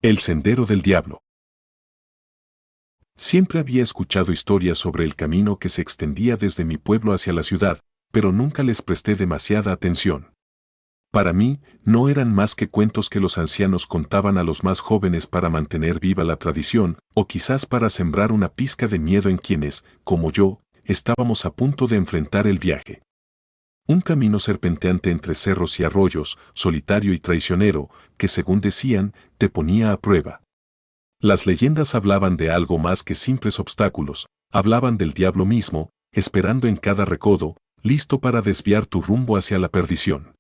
El sendero del diablo. Siempre había escuchado historias sobre el camino que se extendía desde mi pueblo hacia la ciudad, pero nunca les presté demasiada atención. Para mí, no eran más que cuentos que los ancianos contaban a los más jóvenes para mantener viva la tradición, o quizás para sembrar una pizca de miedo en quienes, como yo, estábamos a punto de enfrentar el viaje. Un camino serpenteante entre cerros y arroyos, solitario y traicionero, que según decían, te ponía a prueba. Las leyendas hablaban de algo más que simples obstáculos, hablaban del diablo mismo, esperando en cada recodo, listo para desviar tu rumbo hacia la perdición.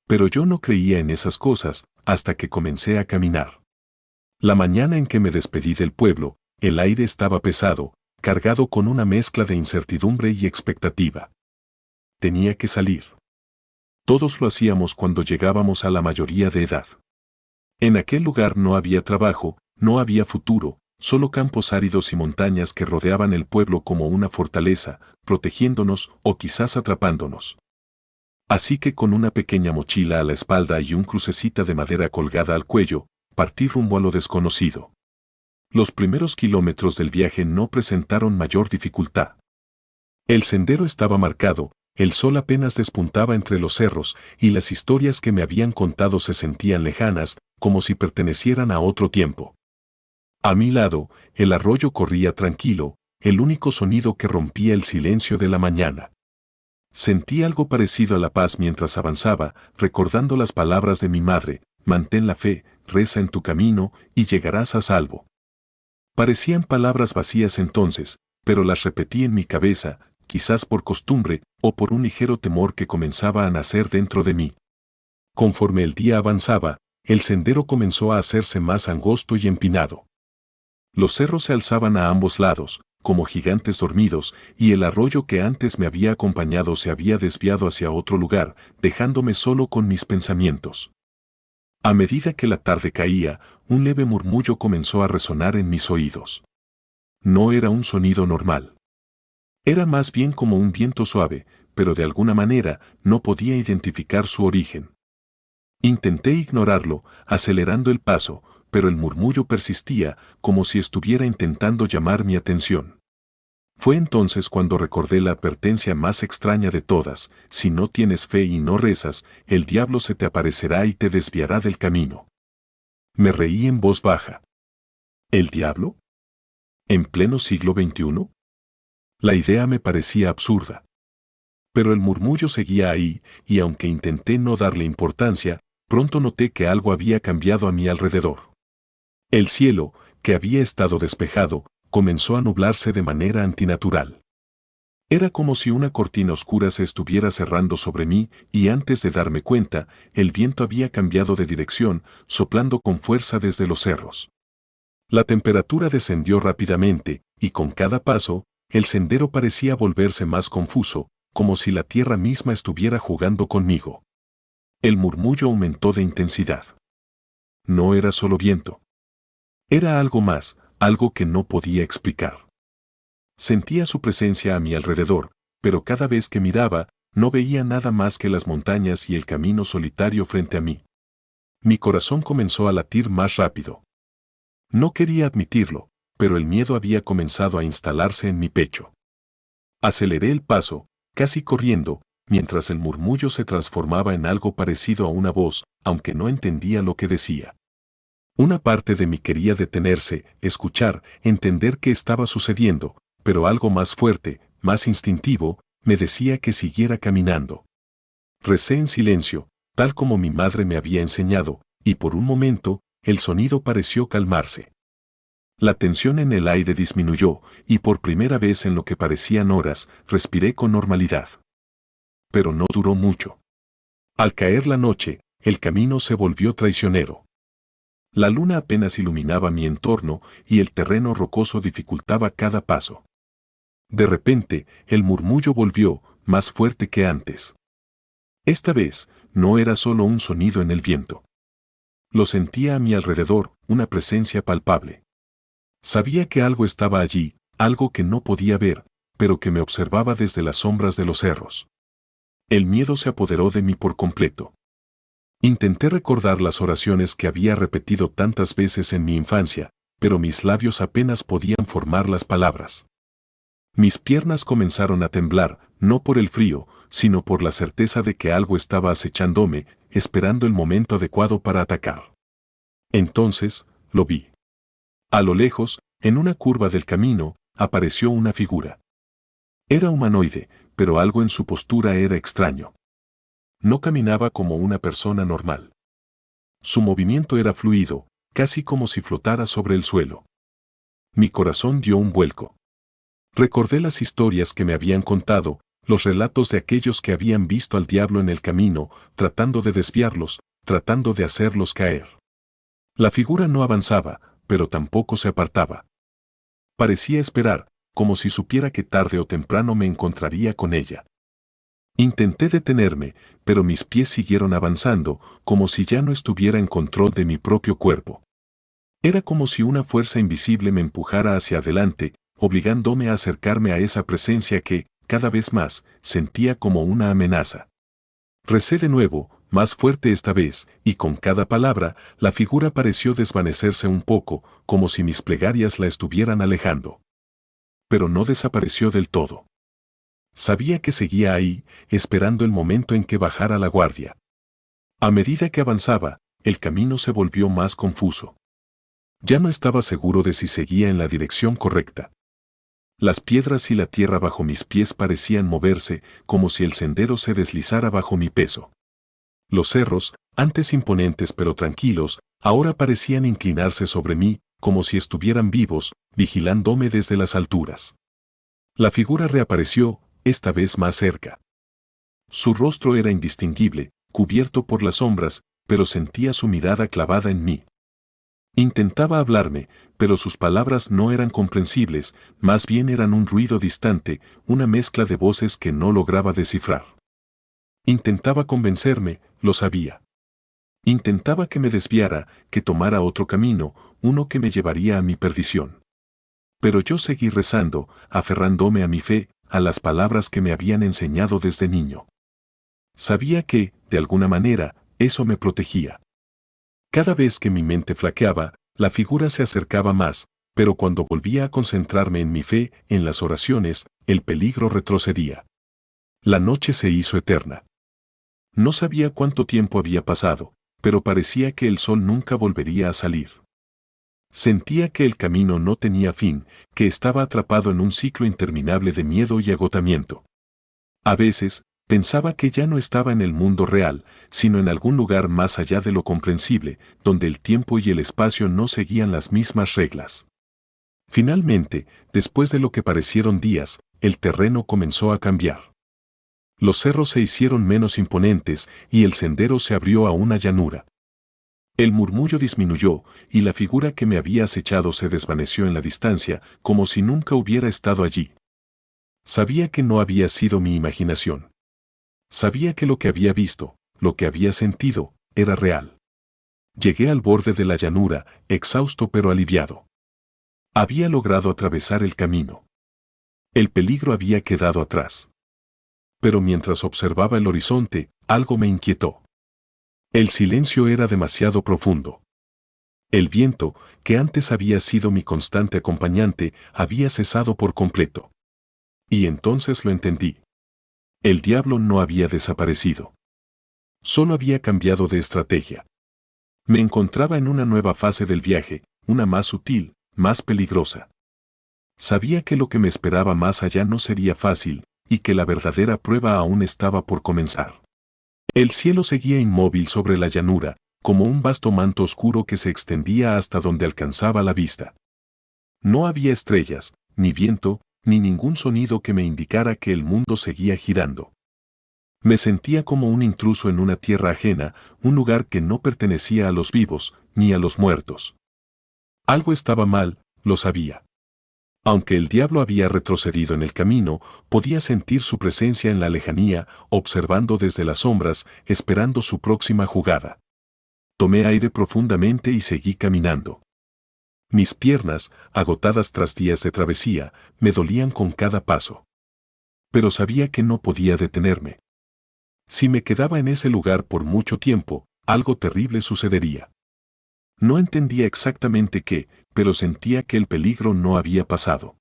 Pero yo no creía en esas cosas, hasta que comencé a caminar. La mañana en que me despedí del pueblo, el aire estaba pesado, cargado con una mezcla de incertidumbre y expectativa. Tenía que salir. Todos lo hacíamos cuando llegábamos a la mayoría de edad. En aquel lugar no había trabajo, no había futuro, solo campos áridos y montañas que rodeaban el pueblo como una fortaleza, protegiéndonos o quizás atrapándonos. Así que con una pequeña mochila a la espalda y un crucecita de madera colgada al cuello, partí rumbo a lo desconocido. Los primeros kilómetros del viaje no presentaron mayor dificultad. El sendero estaba marcado, el sol apenas despuntaba entre los cerros y las historias que me habían contado se sentían lejanas, como si pertenecieran a otro tiempo. A mi lado, el arroyo corría tranquilo, el único sonido que rompía el silencio de la mañana. Sentí algo parecido a la paz mientras avanzaba, recordando las palabras de mi madre: mantén la fe, reza en tu camino, y llegarás a salvo. Parecían palabras vacías entonces, pero las repetí en mi cabeza, quizás por costumbre, o por un ligero temor que comenzaba a nacer dentro de mí. Conforme el día avanzaba, el sendero comenzó a hacerse más angosto y empinado. Los cerros se alzaban a ambos lados, como gigantes dormidos, y el arroyo que antes me había acompañado se había desviado hacia otro lugar, dejándome solo con mis pensamientos. A medida que la tarde caía, un leve murmullo comenzó a resonar en mis oídos. No era un sonido normal. Era más bien como un viento suave, pero de alguna manera no podía identificar su origen. Intenté ignorarlo, acelerando el paso, pero el murmullo persistía, como si estuviera intentando llamar mi atención. Fue entonces cuando recordé la advertencia más extraña de todas: si no tienes fe y no rezas, el diablo se te aparecerá y te desviará del camino. Me reí en voz baja. ¿El diablo? ¿En pleno siglo XXI? La idea me parecía absurda. Pero el murmullo seguía ahí, y aunque intenté no darle importancia, pronto noté que algo había cambiado a mi alrededor. El cielo, que había estado despejado, comenzó a nublarse de manera antinatural. Era como si una cortina oscura se estuviera cerrando sobre mí, y antes de darme cuenta, el viento había cambiado de dirección, soplando con fuerza desde los cerros. La temperatura descendió rápidamente, y con cada paso, el sendero parecía volverse más confuso, como si la tierra misma estuviera jugando conmigo. El murmullo aumentó de intensidad. No era solo viento. Era algo más, algo que no podía explicar. Sentía su presencia a mi alrededor, pero cada vez que miraba, no veía nada más que las montañas y el camino solitario frente a mí. Mi corazón comenzó a latir más rápido. No quería admitirlo, pero el miedo había comenzado a instalarse en mi pecho. Aceleré el paso, casi corriendo, mientras el murmullo se transformaba en algo parecido a una voz, aunque no entendía lo que decía. Una parte de mí quería detenerse, escuchar, entender qué estaba sucediendo, pero algo más fuerte, más instintivo, me decía que siguiera caminando. Recé en silencio, tal como mi madre me había enseñado, y por un momento, el sonido pareció calmarse. La tensión en el aire disminuyó, y por primera vez en lo que parecían horas, respiré con normalidad. Pero no duró mucho. Al caer la noche, el camino se volvió traicionero. La luna apenas iluminaba mi entorno y el terreno rocoso dificultaba cada paso. De repente, el murmullo volvió, más fuerte que antes. Esta vez, no era solo un sonido en el viento. Lo sentía a mi alrededor, una presencia palpable. Sabía que algo estaba allí, algo que no podía ver, pero que me observaba desde las sombras de los cerros. El miedo se apoderó de mí por completo. Intenté recordar las oraciones que había repetido tantas veces en mi infancia, pero mis labios apenas podían formar las palabras. Mis piernas comenzaron a temblar, no por el frío, sino por la certeza de que algo estaba acechándome, esperando el momento adecuado para atacar. Entonces, lo vi. A lo lejos, en una curva del camino, apareció una figura. Era humanoide, pero algo en su postura era extraño. No caminaba como una persona normal. Su movimiento era fluido, casi como si flotara sobre el suelo. Mi corazón dio un vuelco. Recordé las historias que me habían contado, los relatos de aquellos que habían visto al diablo en el camino, tratando de desviarlos, tratando de hacerlos caer. La figura no avanzaba, pero tampoco se apartaba. Parecía esperar, como si supiera que tarde o temprano me encontraría con ella. Intenté detenerme, pero mis pies siguieron avanzando, como si ya no estuviera en control de mi propio cuerpo. Era como si una fuerza invisible me empujara hacia adelante, obligándome a acercarme a esa presencia que, cada vez más, sentía como una amenaza. Recé de nuevo, más fuerte esta vez, y con cada palabra, la figura pareció desvanecerse un poco, como si mis plegarias la estuvieran alejando. Pero no desapareció del todo. Sabía que seguía ahí, esperando el momento en que bajara la guardia. A medida que avanzaba, el camino se volvió más confuso. Ya no estaba seguro de si seguía en la dirección correcta. Las piedras y la tierra bajo mis pies parecían moverse, como si el sendero se deslizara bajo mi peso. Los cerros, antes imponentes pero tranquilos, ahora parecían inclinarse sobre mí, como si estuvieran vivos, vigilándome desde las alturas. La figura reapareció, esta vez más cerca. Su rostro era indistinguible, cubierto por las sombras, pero sentía su mirada clavada en mí. Intentaba hablarme, pero sus palabras no eran comprensibles, más bien eran un ruido distante, una mezcla de voces que no lograba descifrar. Intentaba convencerme, lo sabía. Intentaba que me desviara, que tomara otro camino, uno que me llevaría a mi perdición. Pero yo seguí rezando, aferrándome a mi fe, a las palabras que me habían enseñado desde niño. Sabía que, de alguna manera, eso me protegía. Cada vez que mi mente flaqueaba, la figura se acercaba más, pero cuando volvía a concentrarme en mi fe, en las oraciones, el peligro retrocedía. La noche se hizo eterna. No sabía cuánto tiempo había pasado, pero parecía que el sol nunca volvería a salir. Sentía que el camino no tenía fin, que estaba atrapado en un ciclo interminable de miedo y agotamiento. A veces, pensaba que ya no estaba en el mundo real, sino en algún lugar más allá de lo comprensible, donde el tiempo y el espacio no seguían las mismas reglas. Finalmente, después de lo que parecieron días, el terreno comenzó a cambiar. Los cerros se hicieron menos imponentes y el sendero se abrió a una llanura. El murmullo disminuyó y la figura que me había acechado se desvaneció en la distancia, como si nunca hubiera estado allí. Sabía que no había sido mi imaginación. Sabía que lo que había visto, lo que había sentido, era real. Llegué al borde de la llanura, exhausto pero aliviado. Había logrado atravesar el camino. El peligro había quedado atrás. Pero mientras observaba el horizonte, algo me inquietó. El silencio era demasiado profundo. El viento, que antes había sido mi constante acompañante, había cesado por completo. Y entonces lo entendí. El diablo no había desaparecido. Solo había cambiado de estrategia. Me encontraba en una nueva fase del viaje, una más sutil, más peligrosa. Sabía que lo que me esperaba más allá no sería fácil, y que la verdadera prueba aún estaba por comenzar. El cielo seguía inmóvil sobre la llanura, como un vasto manto oscuro que se extendía hasta donde alcanzaba la vista. No había estrellas, ni viento, ni ningún sonido que me indicara que el mundo seguía girando. Me sentía como un intruso en una tierra ajena, un lugar que no pertenecía a los vivos, ni a los muertos. Algo estaba mal, lo sabía. Aunque el diablo había retrocedido en el camino, podía sentir su presencia en la lejanía, observando desde las sombras, esperando su próxima jugada. Tomé aire profundamente y seguí caminando. Mis piernas, agotadas tras días de travesía, me dolían con cada paso. Pero sabía que no podía detenerme. Si me quedaba en ese lugar por mucho tiempo, algo terrible sucedería. No entendía exactamente qué, pero sentía que el peligro no había pasado.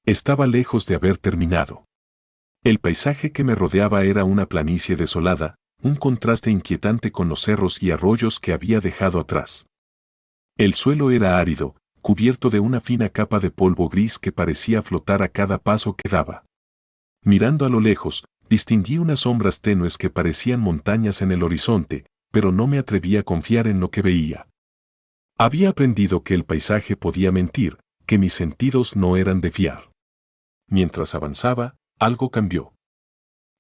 Estaba lejos de haber terminado. El paisaje que me rodeaba era una planicie desolada, un contraste inquietante con los cerros y arroyos que había dejado atrás. El suelo era árido, cubierto de una fina capa de polvo gris que parecía flotar a cada paso que daba. Mirando a lo lejos, distinguí unas sombras tenues que parecían montañas en el horizonte, pero no me atreví a confiar en lo que veía. Había aprendido que el paisaje podía mentir, que mis sentidos no eran de fiar. Mientras avanzaba, algo cambió.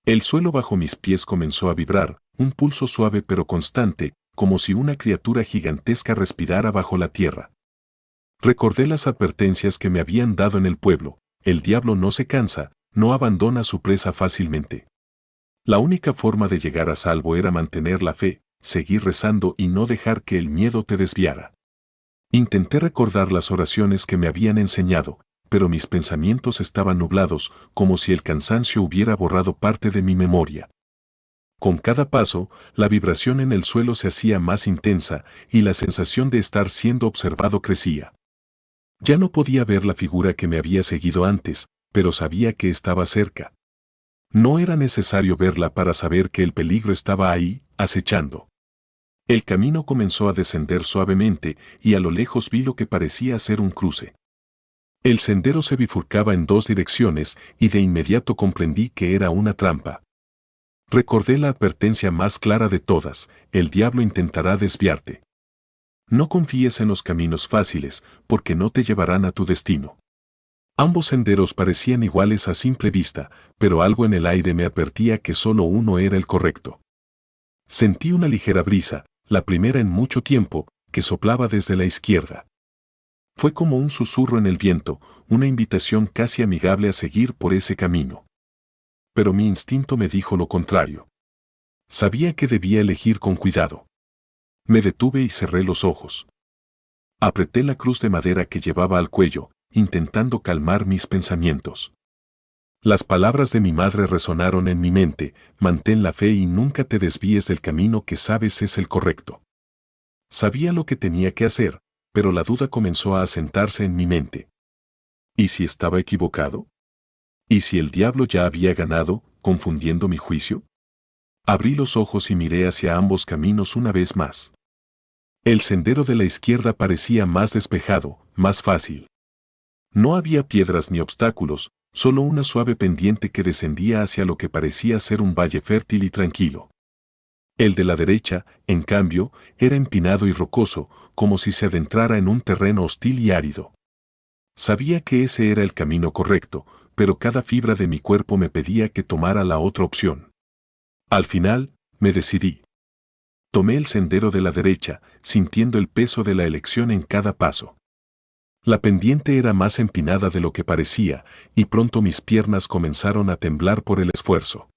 El suelo bajo mis pies comenzó a vibrar, un pulso suave pero constante, como si una criatura gigantesca respirara bajo la tierra. Recordé las advertencias que me habían dado en el pueblo: el diablo no se cansa, no abandona su presa fácilmente. La única forma de llegar a salvo era mantener la fe, seguir rezando y no dejar que el miedo te desviara. Intenté recordar las oraciones que me habían enseñado, pero mis pensamientos estaban nublados, como si el cansancio hubiera borrado parte de mi memoria. Con cada paso, la vibración en el suelo se hacía más intensa y la sensación de estar siendo observado crecía. Ya no podía ver la figura que me había seguido antes, pero sabía que estaba cerca. No era necesario verla para saber que el peligro estaba ahí, acechando. El camino comenzó a descender suavemente y a lo lejos vi lo que parecía ser un cruce. El sendero se bifurcaba en dos direcciones y de inmediato comprendí que era una trampa. Recordé la advertencia más clara de todas: el diablo intentará desviarte. No confíes en los caminos fáciles, porque no te llevarán a tu destino. Ambos senderos parecían iguales a simple vista, pero algo en el aire me advertía que solo uno era el correcto. Sentí una ligera brisa, la primera en mucho tiempo, que soplaba desde la izquierda. Fue como un susurro en el viento, una invitación casi amigable a seguir por ese camino. Pero mi instinto me dijo lo contrario. Sabía que debía elegir con cuidado. Me detuve y cerré los ojos. Apreté la cruz de madera que llevaba al cuello, intentando calmar mis pensamientos. Las palabras de mi madre resonaron en mi mente: mantén la fe y nunca te desvíes del camino que sabes es el correcto. Sabía lo que tenía que hacer, pero la duda comenzó a asentarse en mi mente. ¿Y si estaba equivocado? ¿Y si el diablo ya había ganado, confundiendo mi juicio? Abrí los ojos y miré hacia ambos caminos una vez más. El sendero de la izquierda parecía más despejado, más fácil. No había piedras ni obstáculos, solo una suave pendiente que descendía hacia lo que parecía ser un valle fértil y tranquilo. El de la derecha, en cambio, era empinado y rocoso, como si se adentrara en un terreno hostil y árido. Sabía que ese era el camino correcto, pero cada fibra de mi cuerpo me pedía que tomara la otra opción. Al final, me decidí. Tomé el sendero de la derecha, sintiendo el peso de la elección en cada paso. La pendiente era más empinada de lo que parecía, y pronto mis piernas comenzaron a temblar por el esfuerzo.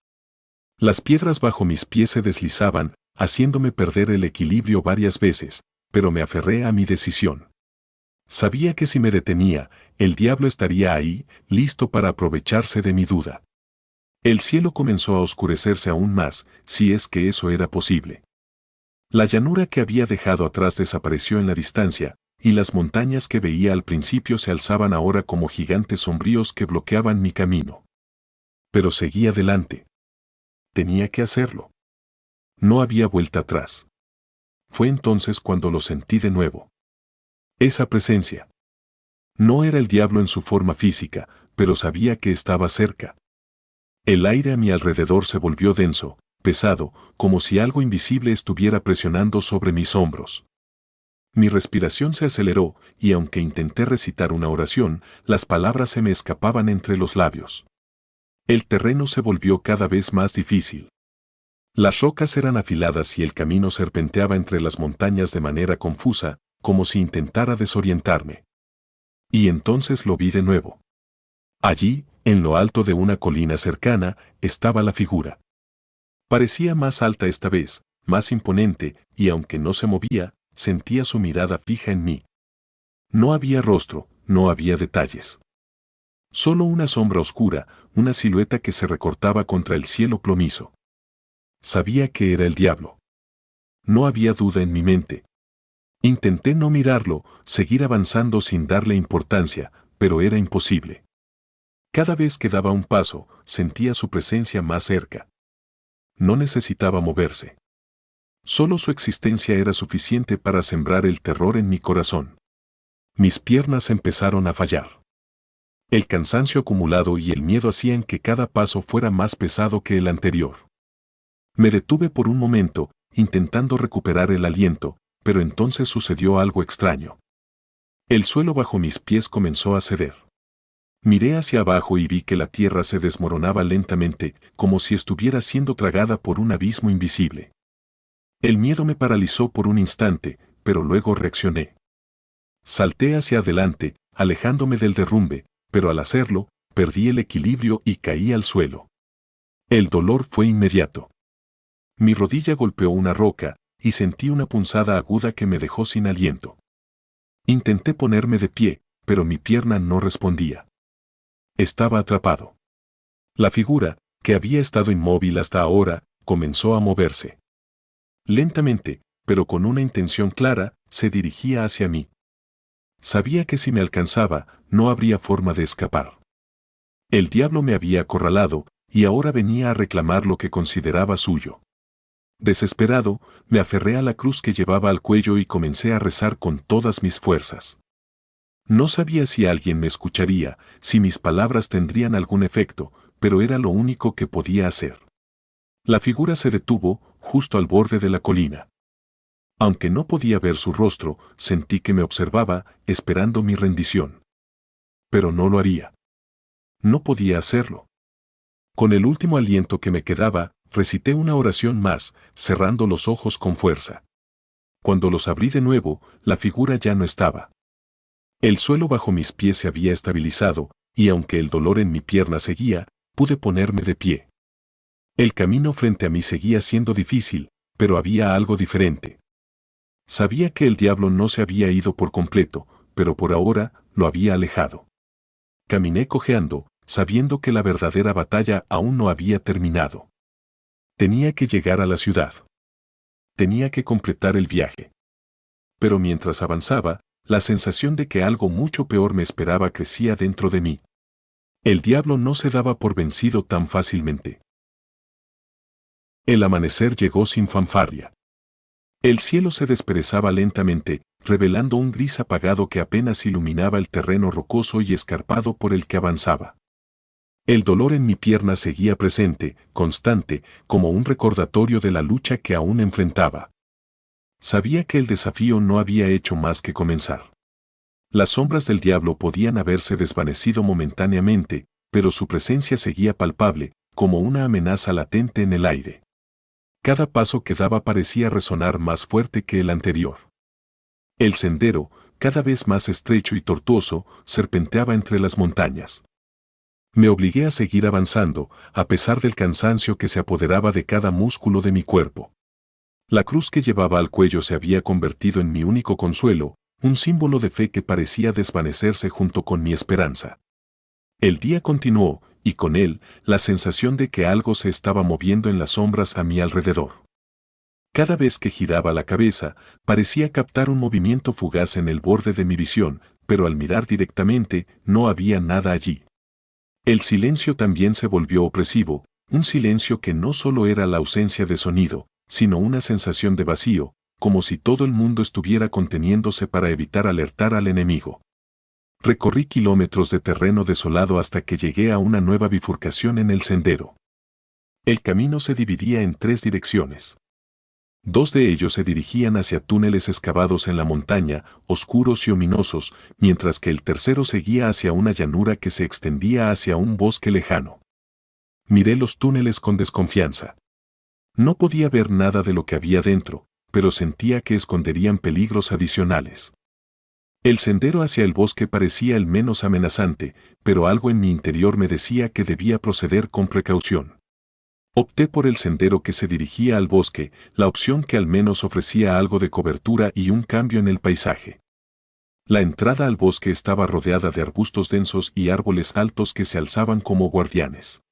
Las piedras bajo mis pies se deslizaban, haciéndome perder el equilibrio varias veces, pero me aferré a mi decisión. Sabía que si me detenía, el diablo estaría ahí, listo para aprovecharse de mi duda. El cielo comenzó a oscurecerse aún más, si es que eso era posible. La llanura que había dejado atrás desapareció en la distancia, y las montañas que veía al principio se alzaban ahora como gigantes sombríos que bloqueaban mi camino. Pero seguí adelante. Tenía que hacerlo. No había vuelta atrás. Fue entonces cuando lo sentí de nuevo. Esa presencia. No era el diablo en su forma física, pero sabía que estaba cerca. El aire a mi alrededor se volvió denso, pesado, como si algo invisible estuviera presionando sobre mis hombros. Mi respiración se aceleró, y aunque intenté recitar una oración, las palabras se me escapaban entre los labios. El terreno se volvió cada vez más difícil. Las rocas eran afiladas y el camino serpenteaba entre las montañas de manera confusa, como si intentara desorientarme. Y entonces lo vi de nuevo. Allí, en lo alto de una colina cercana, estaba la figura. Parecía más alta esta vez, más imponente, y aunque no se movía, sentía su mirada fija en mí. No había rostro, no había detalles. Solo una sombra oscura, una silueta que se recortaba contra el cielo plomizo. Sabía que era el diablo. No había duda en mi mente. Intenté no mirarlo, seguir avanzando sin darle importancia, pero era imposible. Cada vez que daba un paso, sentía su presencia más cerca. No necesitaba moverse. Solo su existencia era suficiente para sembrar el terror en mi corazón. Mis piernas empezaron a fallar. El cansancio acumulado y el miedo hacían que cada paso fuera más pesado que el anterior. Me detuve por un momento, intentando recuperar el aliento, pero entonces sucedió algo extraño. El suelo bajo mis pies comenzó a ceder. Miré hacia abajo y vi que la tierra se desmoronaba lentamente, como si estuviera siendo tragada por un abismo invisible. El miedo me paralizó por un instante, pero luego reaccioné. Salté hacia adelante, alejándome del derrumbe, pero al hacerlo, perdí el equilibrio y caí al suelo. El dolor fue inmediato. Mi rodilla golpeó una roca, y sentí una punzada aguda que me dejó sin aliento. Intenté ponerme de pie, pero mi pierna no respondía. Estaba atrapado. La figura, que había estado inmóvil hasta ahora, comenzó a moverse. Lentamente, pero con una intención clara, se dirigía hacia mí. Sabía que si me alcanzaba, no habría forma de escapar. El diablo me había acorralado, y ahora venía a reclamar lo que consideraba suyo. Desesperado, me aferré a la cruz que llevaba al cuello y comencé a rezar con todas mis fuerzas. No sabía si alguien me escucharía, si mis palabras tendrían algún efecto, pero era lo único que podía hacer. La figura se detuvo, justo al borde de la colina. Aunque no podía ver su rostro, sentí que me observaba, esperando mi rendición. Pero no lo haría. No podía hacerlo. Con el último aliento que me quedaba, recité una oración más, cerrando los ojos con fuerza. Cuando los abrí de nuevo, la figura ya no estaba. El suelo bajo mis pies se había estabilizado, y aunque el dolor en mi pierna seguía, pude ponerme de pie. El camino frente a mí seguía siendo difícil, pero había algo diferente. Sabía que el diablo no se había ido por completo, pero por ahora lo había alejado. Caminé cojeando, sabiendo que la verdadera batalla aún no había terminado. Tenía que llegar a la ciudad. Tenía que completar el viaje. Pero mientras avanzaba, la sensación de que algo mucho peor me esperaba crecía dentro de mí. El diablo no se daba por vencido tan fácilmente. El amanecer llegó sin fanfarria. El cielo se desperezaba lentamente, revelando un gris apagado que apenas iluminaba el terreno rocoso y escarpado por el que avanzaba. El dolor en mi pierna seguía presente, constante, como un recordatorio de la lucha que aún enfrentaba. Sabía que el desafío no había hecho más que comenzar. Las sombras del diablo podían haberse desvanecido momentáneamente, pero su presencia seguía palpable, como una amenaza latente en el aire. Cada paso que daba parecía resonar más fuerte que el anterior. El sendero, cada vez más estrecho y tortuoso, serpenteaba entre las montañas. Me obligué a seguir avanzando, a pesar del cansancio que se apoderaba de cada músculo de mi cuerpo. La cruz que llevaba al cuello se había convertido en mi único consuelo, un símbolo de fe que parecía desvanecerse junto con mi esperanza. El día continuó, y con él, la sensación de que algo se estaba moviendo en las sombras a mi alrededor. Cada vez que giraba la cabeza, parecía captar un movimiento fugaz en el borde de mi visión, pero al mirar directamente, no había nada allí. El silencio también se volvió opresivo, un silencio que no solo era la ausencia de sonido, sino una sensación de vacío, como si todo el mundo estuviera conteniéndose para evitar alertar al enemigo. Recorrí kilómetros de terreno desolado hasta que llegué a una nueva bifurcación en el sendero. El camino se dividía en 3 direcciones. 2 de ellos se dirigían hacia túneles excavados en la montaña, oscuros y ominosos, mientras que el tercero seguía hacia una llanura que se extendía hacia un bosque lejano. Miré los túneles con desconfianza. No podía ver nada de lo que había dentro, pero sentía que esconderían peligros adicionales. El sendero hacia el bosque parecía el menos amenazante, pero algo en mi interior me decía que debía proceder con precaución. Opté por el sendero que se dirigía al bosque, la opción que al menos ofrecía algo de cobertura y un cambio en el paisaje. La entrada al bosque estaba rodeada de arbustos densos y árboles altos que se alzaban como guardianes.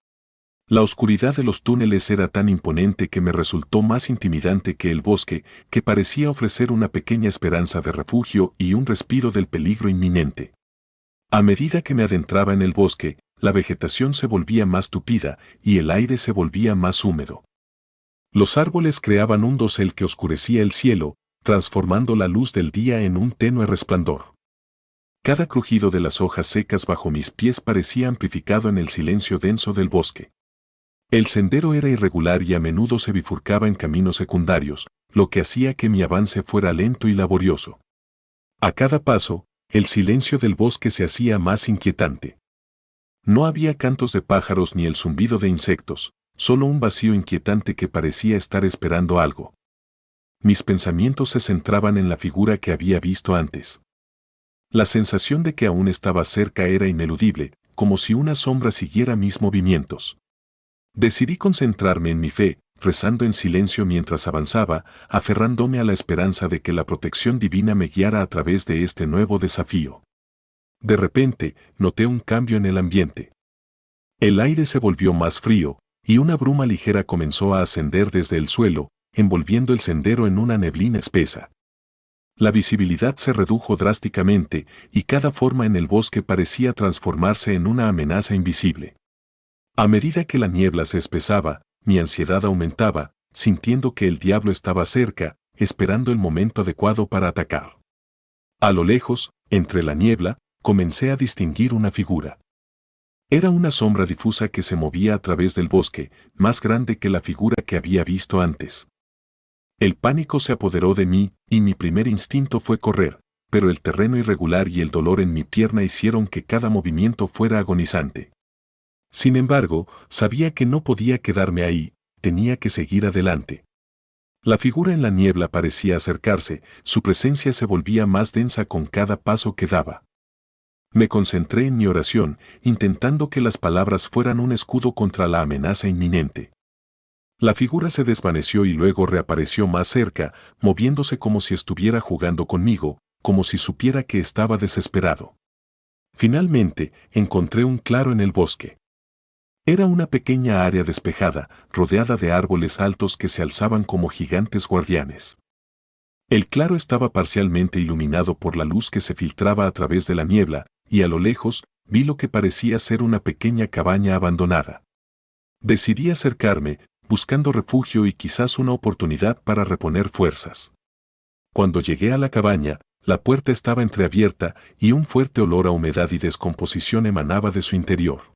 La oscuridad de los túneles era tan imponente que me resultó más intimidante que el bosque, que parecía ofrecer una pequeña esperanza de refugio y un respiro del peligro inminente. A medida que me adentraba en el bosque, la vegetación se volvía más tupida y el aire se volvía más húmedo. Los árboles creaban un dosel que oscurecía el cielo, transformando la luz del día en un tenue resplandor. Cada crujido de las hojas secas bajo mis pies parecía amplificado en el silencio denso del bosque. El sendero era irregular y a menudo se bifurcaba en caminos secundarios, lo que hacía que mi avance fuera lento y laborioso. A cada paso, el silencio del bosque se hacía más inquietante. No había cantos de pájaros ni el zumbido de insectos, solo un vacío inquietante que parecía estar esperando algo. Mis pensamientos se centraban en la figura que había visto antes. La sensación de que aún estaba cerca era ineludible, como si una sombra siguiera mis movimientos. Decidí concentrarme en mi fe, rezando en silencio mientras avanzaba, aferrándome a la esperanza de que la protección divina me guiara a través de este nuevo desafío. De repente, noté un cambio en el ambiente. El aire se volvió más frío, y una bruma ligera comenzó a ascender desde el suelo, envolviendo el sendero en una neblina espesa. La visibilidad se redujo drásticamente, y cada forma en el bosque parecía transformarse en una amenaza invisible. A medida que la niebla se espesaba, mi ansiedad aumentaba, sintiendo que el diablo estaba cerca, esperando el momento adecuado para atacar. A lo lejos, entre la niebla, comencé a distinguir una figura. Era una sombra difusa que se movía a través del bosque, más grande que la figura que había visto antes. El pánico se apoderó de mí, y mi primer instinto fue correr, pero el terreno irregular y el dolor en mi pierna hicieron que cada movimiento fuera agonizante. Sin embargo, sabía que no podía quedarme ahí, tenía que seguir adelante. La figura en la niebla parecía acercarse, su presencia se volvía más densa con cada paso que daba. Me concentré en mi oración, intentando que las palabras fueran un escudo contra la amenaza inminente. La figura se desvaneció y luego reapareció más cerca, moviéndose como si estuviera jugando conmigo, como si supiera que estaba desesperado. Finalmente, encontré un claro en el bosque. Era una pequeña área despejada, rodeada de árboles altos que se alzaban como gigantes guardianes. El claro estaba parcialmente iluminado por la luz que se filtraba a través de la niebla, y a lo lejos, vi lo que parecía ser una pequeña cabaña abandonada. Decidí acercarme, buscando refugio y quizás una oportunidad para reponer fuerzas. Cuando llegué a la cabaña, la puerta estaba entreabierta y un fuerte olor a humedad y descomposición emanaba de su interior.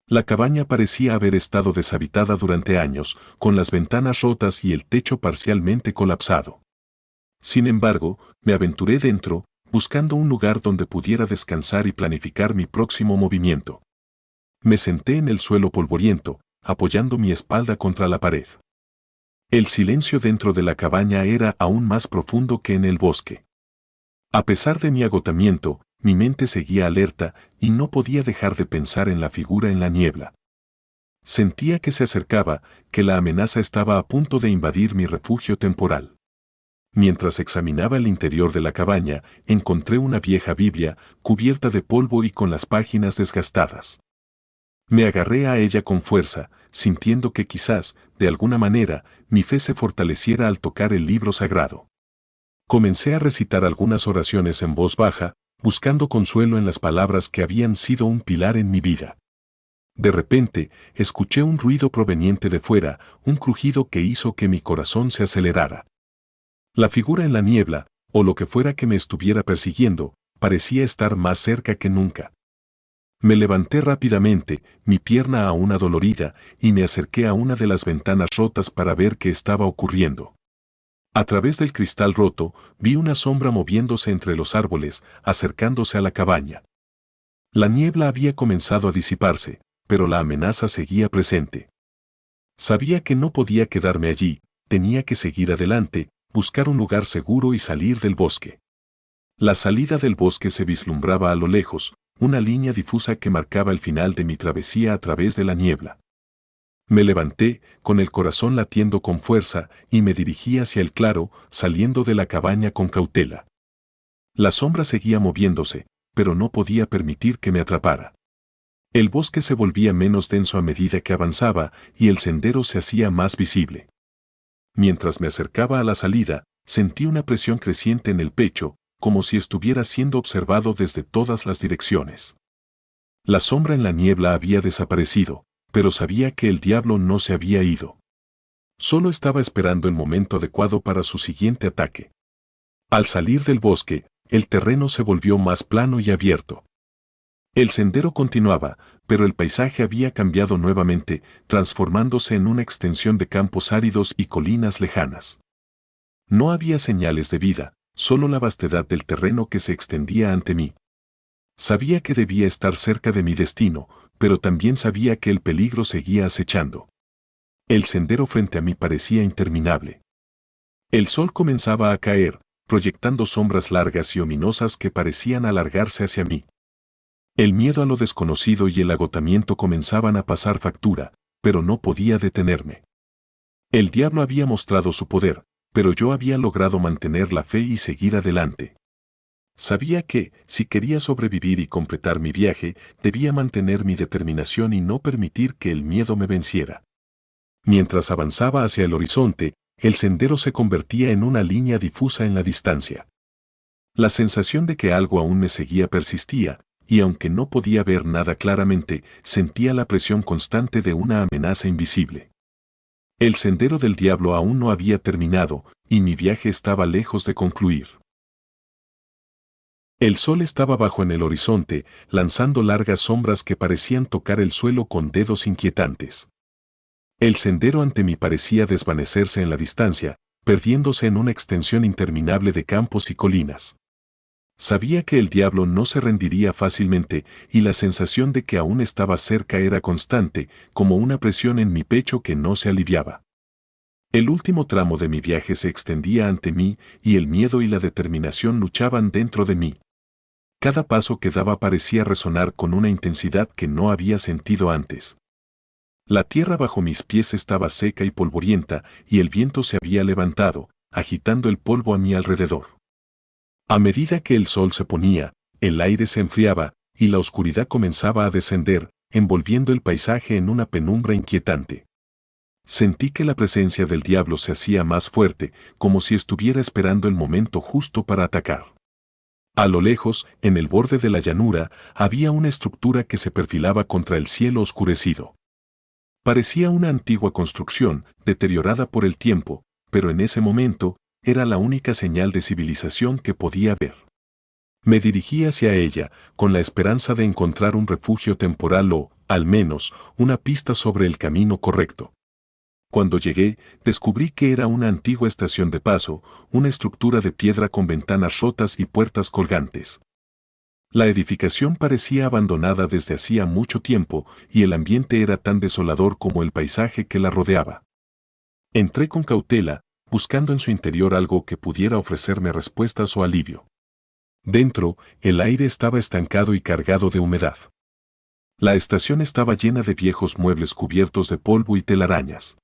La cabaña parecía haber estado deshabitada durante años, con las ventanas rotas y el techo parcialmente colapsado. Sin embargo, me aventuré dentro, buscando un lugar donde pudiera descansar y planificar mi próximo movimiento. Me senté en el suelo polvoriento, apoyando mi espalda contra la pared. El silencio dentro de la cabaña era aún más profundo que en el bosque. A pesar de mi agotamiento, mi mente seguía alerta y no podía dejar de pensar en la figura en la niebla. Sentía que se acercaba, que la amenaza estaba a punto de invadir mi refugio temporal. Mientras examinaba el interior de la cabaña, encontré una vieja Biblia, cubierta de polvo y con las páginas desgastadas. Me agarré a ella con fuerza, sintiendo que quizás, de alguna manera, mi fe se fortaleciera al tocar el libro sagrado. Comencé a recitar algunas oraciones en voz baja, buscando consuelo en las palabras que habían sido un pilar en mi vida. De repente, escuché un ruido proveniente de fuera, un crujido que hizo que mi corazón se acelerara. La figura en la niebla, o lo que fuera que me estuviera persiguiendo, parecía estar más cerca que nunca. Me levanté rápidamente, mi pierna aún adolorida, y me acerqué a una de las ventanas rotas para ver qué estaba ocurriendo. A través del cristal roto, vi una sombra moviéndose entre los árboles, acercándose a la cabaña. La niebla había comenzado a disiparse, pero la amenaza seguía presente. Sabía que no podía quedarme allí, tenía que seguir adelante, buscar un lugar seguro y salir del bosque. La salida del bosque se vislumbraba a lo lejos, una línea difusa que marcaba el final de mi travesía a través de la niebla. Me levanté, con el corazón latiendo con fuerza, y me dirigí hacia el claro, saliendo de la cabaña con cautela. La sombra seguía moviéndose, pero no podía permitir que me atrapara. El bosque se volvía menos denso a medida que avanzaba y el sendero se hacía más visible. Mientras me acercaba a la salida, sentí una presión creciente en el pecho, como si estuviera siendo observado desde todas las direcciones. La sombra en la niebla había desaparecido, pero sabía que el diablo no se había ido. Solo estaba esperando el momento adecuado para su siguiente ataque. Al salir del bosque, el terreno se volvió más plano y abierto. El sendero continuaba, pero el paisaje había cambiado nuevamente, transformándose en una extensión de campos áridos y colinas lejanas. No había señales de vida, solo la vastedad del terreno que se extendía ante mí. Sabía que debía estar cerca de mi destino, pero también sabía que el peligro seguía acechando. El sendero frente a mí parecía interminable. El sol comenzaba a caer, proyectando sombras largas y ominosas que parecían alargarse hacia mí. El miedo a lo desconocido y el agotamiento comenzaban a pasar factura, pero no podía detenerme. El diablo había mostrado su poder, pero yo había logrado mantener la fe y seguir adelante. Sabía que, si quería sobrevivir y completar mi viaje, debía mantener mi determinación y no permitir que el miedo me venciera. Mientras avanzaba hacia el horizonte, el sendero se convertía en una línea difusa en la distancia. La sensación de que algo aún me seguía persistía, y aunque no podía ver nada claramente, sentía la presión constante de una amenaza invisible. El sendero del diablo aún no había terminado, y mi viaje estaba lejos de concluir. El sol estaba bajo en el horizonte, lanzando largas sombras que parecían tocar el suelo con dedos inquietantes. El sendero ante mí parecía desvanecerse en la distancia, perdiéndose en una extensión interminable de campos y colinas. Sabía que el diablo no se rendiría fácilmente, y la sensación de que aún estaba cerca era constante, como una presión en mi pecho que no se aliviaba. El último tramo de mi viaje se extendía ante mí, y el miedo y la determinación luchaban dentro de mí. Cada paso que daba parecía resonar con una intensidad que no había sentido antes. La tierra bajo mis pies estaba seca y polvorienta, y el viento se había levantado, agitando el polvo a mi alrededor. A medida que el sol se ponía, el aire se enfriaba, y la oscuridad comenzaba a descender, envolviendo el paisaje en una penumbra inquietante. Sentí que la presencia del diablo se hacía más fuerte, como si estuviera esperando el momento justo para atacar. A lo lejos, en el borde de la llanura, había una estructura que se perfilaba contra el cielo oscurecido. Parecía una antigua construcción, deteriorada por el tiempo, pero en ese momento, era la única señal de civilización que podía ver. Me dirigí hacia ella, con la esperanza de encontrar un refugio temporal o, al menos, una pista sobre el camino correcto. Cuando llegué, descubrí que era una antigua estación de paso, una estructura de piedra con ventanas rotas y puertas colgantes. La edificación parecía abandonada desde hacía mucho tiempo, y el ambiente era tan desolador como el paisaje que la rodeaba. Entré con cautela, buscando en su interior algo que pudiera ofrecerme respuestas o alivio. Dentro, el aire estaba estancado y cargado de humedad. La estación estaba llena de viejos muebles cubiertos de polvo y telarañas.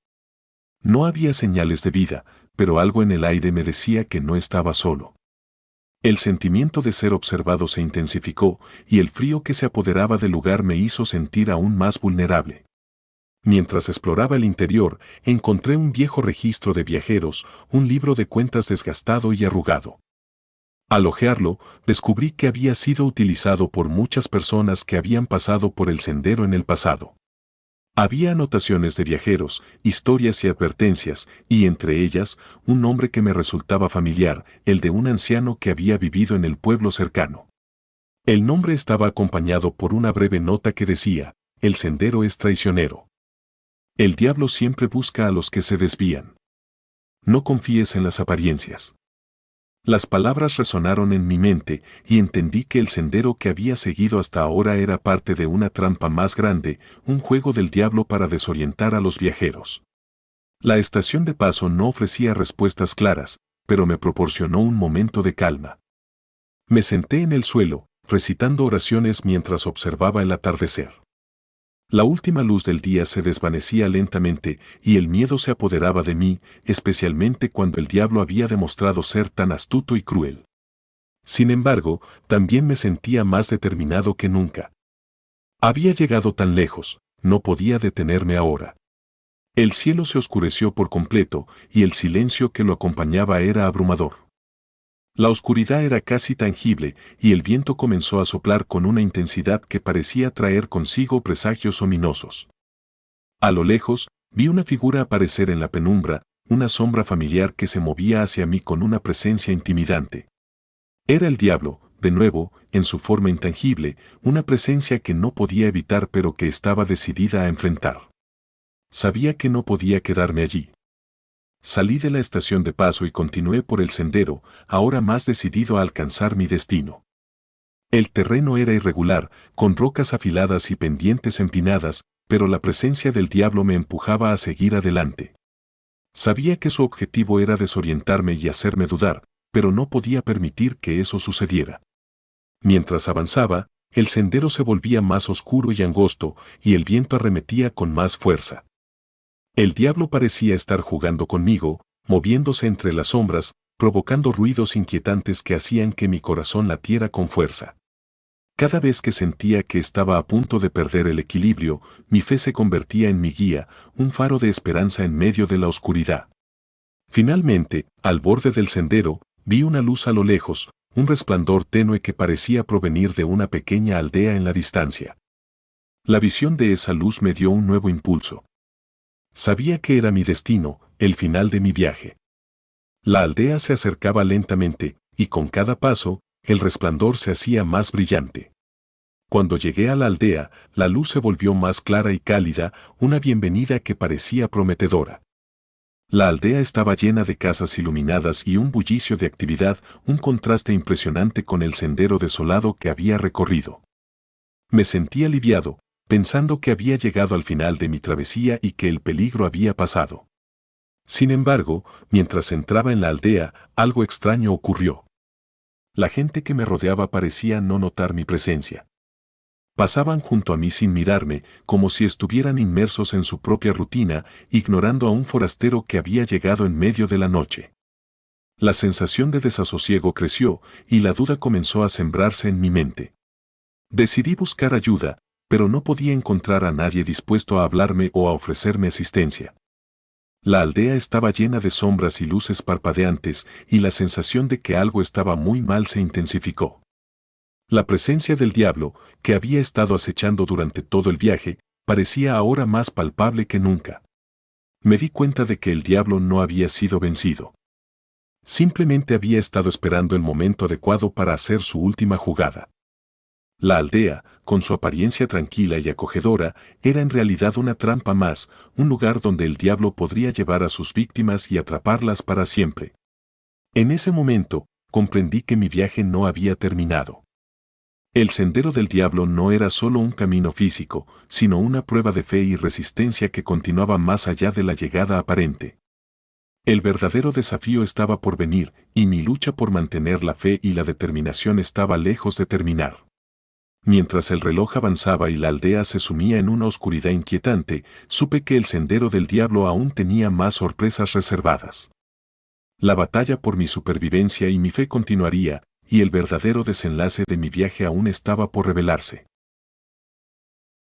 No había señales de vida, pero algo en el aire me decía que no estaba solo. El sentimiento de ser observado se intensificó, y el frío que se apoderaba del lugar me hizo sentir aún más vulnerable. Mientras exploraba el interior, encontré un viejo registro de viajeros, un libro de cuentas desgastado y arrugado. Al hojearlo, descubrí que había sido utilizado por muchas personas que habían pasado por el sendero en el pasado. Había anotaciones de viajeros, historias y advertencias, y entre ellas, un nombre que me resultaba familiar, el de un anciano que había vivido en el pueblo cercano. El nombre estaba acompañado por una breve nota que decía: el sendero es traicionero. El diablo siempre busca a los que se desvían. No confíes en las apariencias. Las palabras resonaron en mi mente y entendí que el sendero que había seguido hasta ahora era parte de una trampa más grande, un juego del diablo para desorientar a los viajeros. La estación de paso no ofrecía respuestas claras, pero me proporcionó un momento de calma. Me senté en el suelo, recitando oraciones mientras observaba el atardecer. La última luz del día se desvanecía lentamente y el miedo se apoderaba de mí, especialmente cuando el diablo había demostrado ser tan astuto y cruel. Sin embargo, también me sentía más determinado que nunca. Había llegado tan lejos, no podía detenerme ahora. El cielo se oscureció por completo y el silencio que lo acompañaba era abrumador. La oscuridad era casi tangible y el viento comenzó a soplar con una intensidad que parecía traer consigo presagios ominosos. A lo lejos, vi una figura aparecer en la penumbra, una sombra familiar que se movía hacia mí con una presencia intimidante. Era el diablo, de nuevo, en su forma intangible, una presencia que no podía evitar pero que estaba decidida a enfrentar. Sabía que no podía quedarme allí. Salí de la estación de paso y continué por el sendero, ahora más decidido a alcanzar mi destino. El terreno era irregular, con rocas afiladas y pendientes empinadas, pero la presencia del diablo me empujaba a seguir adelante. Sabía que su objetivo era desorientarme y hacerme dudar, pero no podía permitir que eso sucediera. Mientras avanzaba, el sendero se volvía más oscuro y angosto, y el viento arremetía con más fuerza. El diablo parecía estar jugando conmigo, moviéndose entre las sombras, provocando ruidos inquietantes que hacían que mi corazón latiera con fuerza. Cada vez que sentía que estaba a punto de perder el equilibrio, mi fe se convertía en mi guía, un faro de esperanza en medio de la oscuridad. Finalmente, al borde del sendero, vi una luz a lo lejos, un resplandor tenue que parecía provenir de una pequeña aldea en la distancia. La visión de esa luz me dio un nuevo impulso. Sabía que era mi destino, el final de mi viaje. La aldea se acercaba lentamente, y con cada paso, el resplandor se hacía más brillante. Cuando llegué a la aldea, la luz se volvió más clara y cálida, una bienvenida que parecía prometedora. La aldea estaba llena de casas iluminadas y un bullicio de actividad, un contraste impresionante con el sendero desolado que había recorrido. Me sentí aliviado, pensando que había llegado al final de mi travesía y que el peligro había pasado. Sin embargo, mientras entraba en la aldea, algo extraño ocurrió. La gente que me rodeaba parecía no notar mi presencia. Pasaban junto a mí sin mirarme, como si estuvieran inmersos en su propia rutina, ignorando a un forastero que había llegado en medio de la noche. La sensación de desasosiego creció, y la duda comenzó a sembrarse en mi mente. Decidí buscar ayuda, pero no podía encontrar a nadie dispuesto a hablarme o a ofrecerme asistencia. La aldea estaba llena de sombras y luces parpadeantes, y la sensación de que algo estaba muy mal se intensificó. La presencia del diablo, que había estado acechando durante todo el viaje, parecía ahora más palpable que nunca. Me di cuenta de que el diablo no había sido vencido. Simplemente había estado esperando el momento adecuado para hacer su última jugada. La aldea, con su apariencia tranquila y acogedora, era en realidad una trampa más, un lugar donde el diablo podría llevar a sus víctimas y atraparlas para siempre. En ese momento, comprendí que mi viaje no había terminado. El sendero del diablo no era solo un camino físico, sino una prueba de fe y resistencia que continuaba más allá de la llegada aparente. El verdadero desafío estaba por venir, y mi lucha por mantener la fe y la determinación estaba lejos de terminar. Mientras el reloj avanzaba y la aldea se sumía en una oscuridad inquietante, supe que el sendero del diablo aún tenía más sorpresas reservadas. La batalla por mi supervivencia y mi fe continuaría, y el verdadero desenlace de mi viaje aún estaba por revelarse.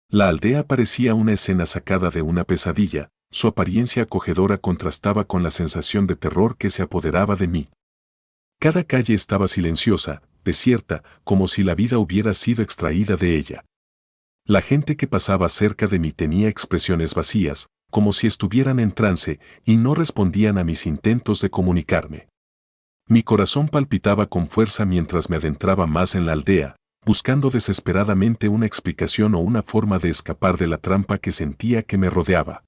La aldea parecía una escena sacada de una pesadilla, su apariencia acogedora contrastaba con la sensación de terror que se apoderaba de mí. Cada calle estaba silenciosa, desierta, como si la vida hubiera sido extraída de ella. La gente que pasaba cerca de mí tenía expresiones vacías, como si estuvieran en trance, y no respondían a mis intentos de comunicarme. Mi corazón palpitaba con fuerza mientras me adentraba más en la aldea, buscando desesperadamente una explicación o una forma de escapar de la trampa que sentía que me rodeaba.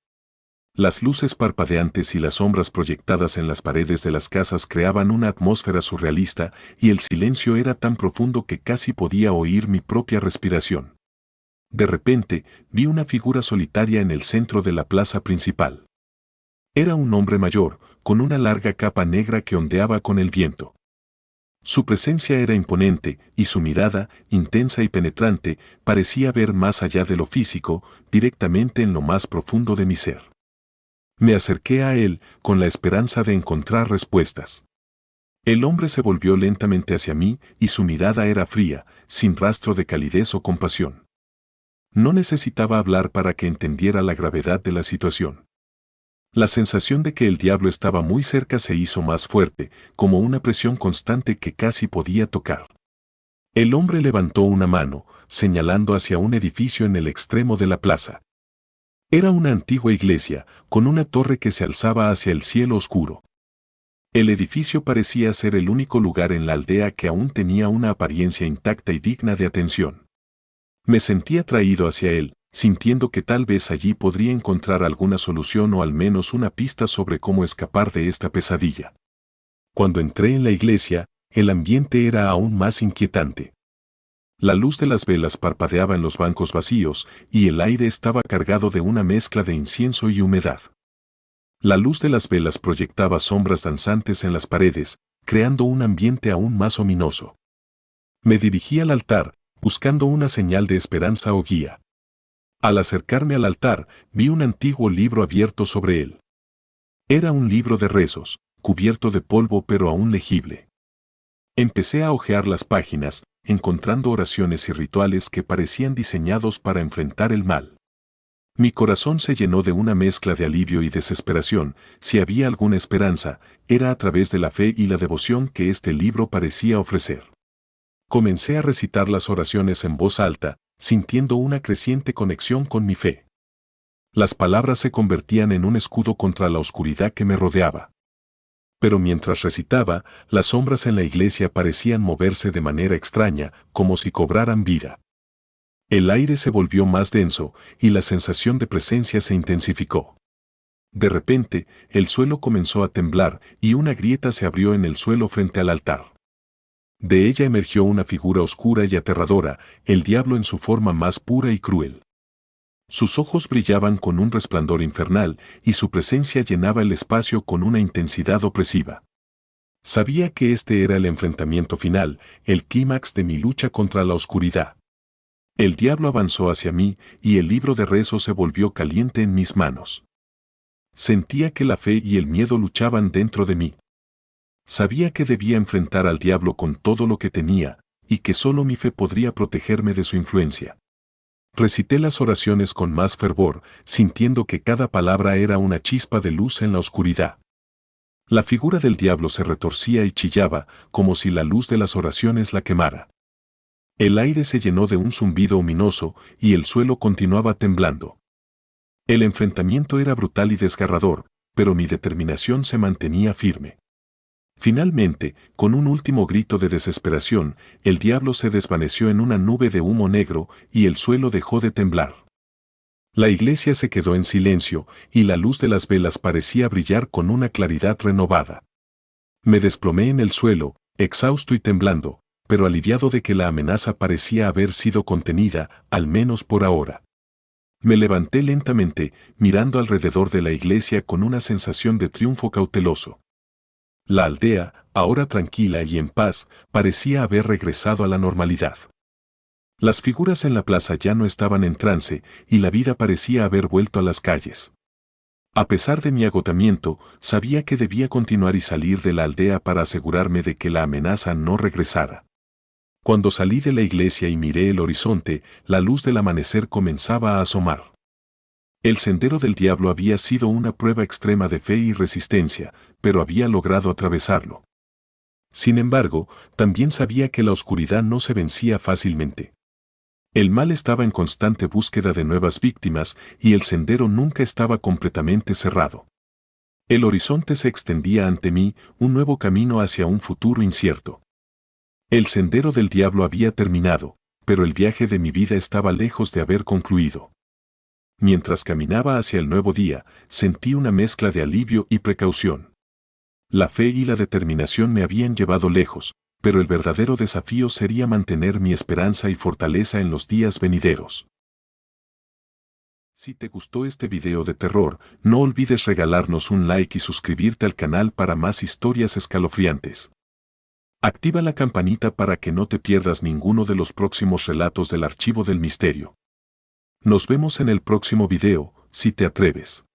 Las luces parpadeantes y las sombras proyectadas en las paredes de las casas creaban una atmósfera surrealista, y el silencio era tan profundo que casi podía oír mi propia respiración. De repente, vi una figura solitaria en el centro de la plaza principal. Era un hombre mayor, con una larga capa negra que ondeaba con el viento. Su presencia era imponente, y su mirada, intensa y penetrante, parecía ver más allá de lo físico, directamente en lo más profundo de mi ser. Me acerqué a él, con la esperanza de encontrar respuestas. El hombre se volvió lentamente hacia mí, y su mirada era fría, sin rastro de calidez o compasión. No necesitaba hablar para que entendiera la gravedad de la situación. La sensación de que el diablo estaba muy cerca se hizo más fuerte, como una presión constante que casi podía tocar. El hombre levantó una mano, señalando hacia un edificio en el extremo de la plaza. Era una antigua iglesia, con una torre que se alzaba hacia el cielo oscuro. El edificio parecía ser el único lugar en la aldea que aún tenía una apariencia intacta y digna de atención. Me sentí atraído hacia él, sintiendo que tal vez allí podría encontrar alguna solución o al menos una pista sobre cómo escapar de esta pesadilla. Cuando entré en la iglesia, el ambiente era aún más inquietante. La luz de las velas parpadeaba en los bancos vacíos y el aire estaba cargado de una mezcla de incienso y humedad. La luz de las velas proyectaba sombras danzantes en las paredes, creando un ambiente aún más ominoso. Me dirigí al altar, buscando una señal de esperanza o guía. Al acercarme al altar, vi un antiguo libro abierto sobre él. Era un libro de rezos, cubierto de polvo pero aún legible. Empecé a hojear las páginas, encontrando oraciones y rituales que parecían diseñados para enfrentar el mal. Mi corazón se llenó de una mezcla de alivio y desesperación. Si había alguna esperanza, era a través de la fe y la devoción que este libro parecía ofrecer. Comencé a recitar las oraciones en voz alta, sintiendo una creciente conexión con mi fe. Las palabras se convertían en un escudo contra la oscuridad que me rodeaba. Pero mientras recitaba, las sombras en la iglesia parecían moverse de manera extraña, como si cobraran vida. El aire se volvió más denso y la sensación de presencia se intensificó. De repente, el suelo comenzó a temblar y una grieta se abrió en el suelo frente al altar. De ella emergió una figura oscura y aterradora, el diablo en su forma más pura y cruel. Sus ojos brillaban con un resplandor infernal y su presencia llenaba el espacio con una intensidad opresiva. Sabía que este era el enfrentamiento final, el clímax de mi lucha contra la oscuridad. El diablo avanzó hacia mí y el libro de rezos se volvió caliente en mis manos. Sentía que la fe y el miedo luchaban dentro de mí. Sabía que debía enfrentar al diablo con todo lo que tenía, y que solo mi fe podría protegerme de su influencia. Recité las oraciones con más fervor, sintiendo que cada palabra era una chispa de luz en la oscuridad. La figura del diablo se retorcía y chillaba, como si la luz de las oraciones la quemara. El aire se llenó de un zumbido ominoso y el suelo continuaba temblando. El enfrentamiento era brutal y desgarrador, pero mi determinación se mantenía firme. Finalmente, con un último grito de desesperación, el diablo se desvaneció en una nube de humo negro y el suelo dejó de temblar. La iglesia se quedó en silencio y la luz de las velas parecía brillar con una claridad renovada. Me desplomé en el suelo, exhausto y temblando, pero aliviado de que la amenaza parecía haber sido contenida, al menos por ahora. Me levanté lentamente, mirando alrededor de la iglesia con una sensación de triunfo cauteloso. La aldea, ahora tranquila y en paz, parecía haber regresado a la normalidad. Las figuras en la plaza ya no estaban en trance y la vida parecía haber vuelto a las calles. A pesar de mi agotamiento, sabía que debía continuar y salir de la aldea para asegurarme de que la amenaza no regresara. Cuando salí de la iglesia y miré el horizonte, la luz del amanecer comenzaba a asomar. El sendero del diablo había sido una prueba extrema de fe y resistencia, pero había logrado atravesarlo. Sin embargo, también sabía que la oscuridad no se vencía fácilmente. El mal estaba en constante búsqueda de nuevas víctimas y el sendero nunca estaba completamente cerrado. El horizonte se extendía ante mí, un nuevo camino hacia un futuro incierto. El sendero del diablo había terminado, pero el viaje de mi vida estaba lejos de haber concluido. Mientras caminaba hacia el nuevo día, sentí una mezcla de alivio y precaución. La fe y la determinación me habían llevado lejos, pero el verdadero desafío sería mantener mi esperanza y fortaleza en los días venideros. Si te gustó este video de terror, no olvides regalarnos un like y suscribirte al canal para más historias escalofriantes. Activa la campanita para que no te pierdas ninguno de los próximos relatos del Archivo del Misterio. Nos vemos en el próximo video, si te atreves.